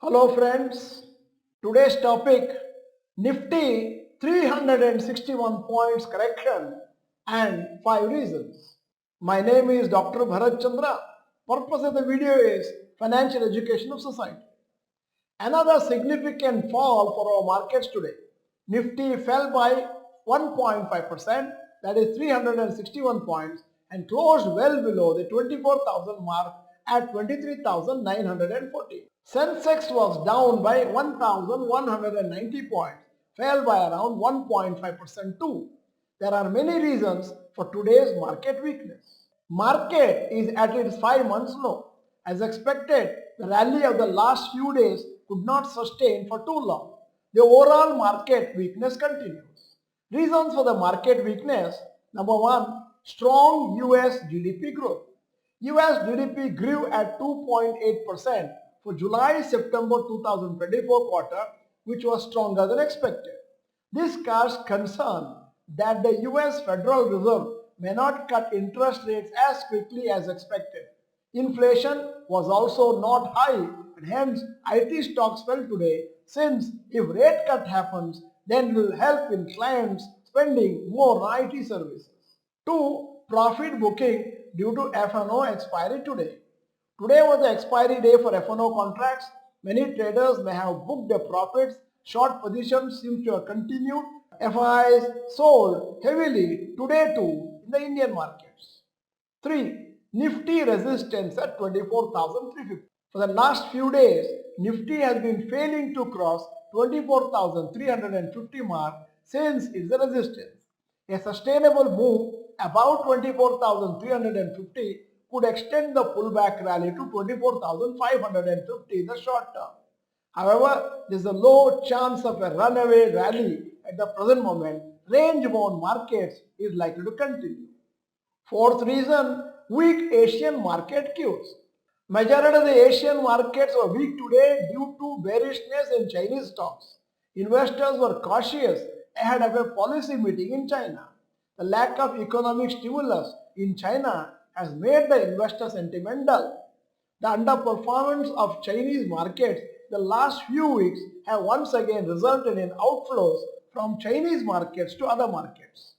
Hello friends, today's topic Nifty 361 points correction and 5 reasons. My name is Dr. Bharath Chandra. Purpose of the video is financial education of society. Another significant fall for our markets today. Nifty fell by 1.5%, that is 361 points, and closed well below the 24,000 mark at 23,940. Sensex was down by 1,190 points, fell by around 1.5% too. There are many reasons for today's market weakness. Market is at its 5 months low. As expected, the rally of the last few days could not sustain for too long. The overall market weakness continues. Reasons for the market weakness: number one, strong US GDP growth. US GDP grew at 2.8% for July-September 2024 quarter, which was stronger than expected. This casts concern that the US Federal Reserve may not cut interest rates as quickly as expected. Inflation was also not high, and hence IT stocks fell today, since if rate cut happens, then it will help in clients spending more on IT services. 2. Profit booking due to F&O expiry today. Today was the expiry day for F&O contracts. Many traders may have booked their profits. Short positions seem to have continued. FIs sold heavily today too in the Indian markets. 3. Nifty resistance at 24,350. For the last few days, Nifty has been failing to cross 24,350 mark since its resistance. A sustainable move above 24,350 could extend the pullback rally to 24,550 in the short term. However, there is a low chance of a runaway rally at the present moment. Range-bound markets is likely to continue. Fourth reason, weak Asian market cues. Majority of the Asian markets were weak today due to bearishness in Chinese stocks. Investors were cautious ahead of a policy meeting in China. The lack of economic stimulus in China has made the investor sentiment dull. The underperformance of Chinese markets the last few weeks have once again resulted in outflows from Chinese markets to other markets.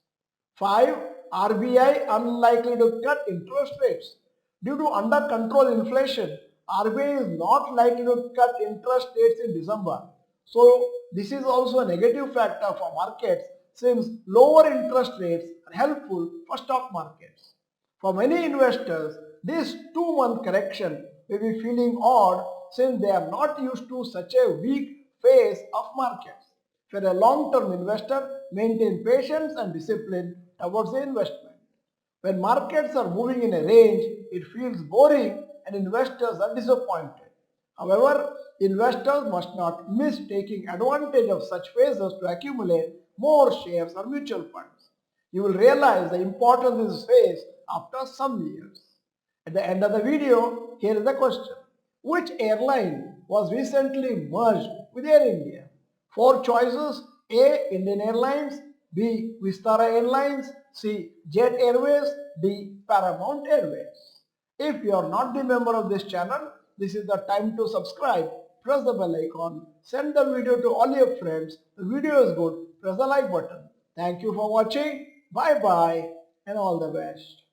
5. RBI unlikely to cut interest rates. Due to under control inflation, RBI is not likely to cut interest rates in December. So this is also a negative factor for markets, since lower interest rates are helpful for stock markets. For many investors, this 2-month correction may be feeling odd, since they are not used to such a weak phase of markets. For a long-term investor, maintain patience and discipline towards the investment. When markets are moving in a range, it feels boring and investors are disappointed. However, investors must not miss taking advantage of such phases to accumulate more shares or mutual funds. You will realize the importance of this phase after some years. At the end of the video, here is the question. Which airline was recently merged with Air India? 4 choices: A. Indian Airlines, B. Vistara Airlines, C. Jet Airways, D. Paramount Airways. If you are not the member of this channel, this is the time to subscribe. Press the bell icon. Send the video to all your friends. The video is good. Press the like button. Thank you for watching. Bye bye and all the best.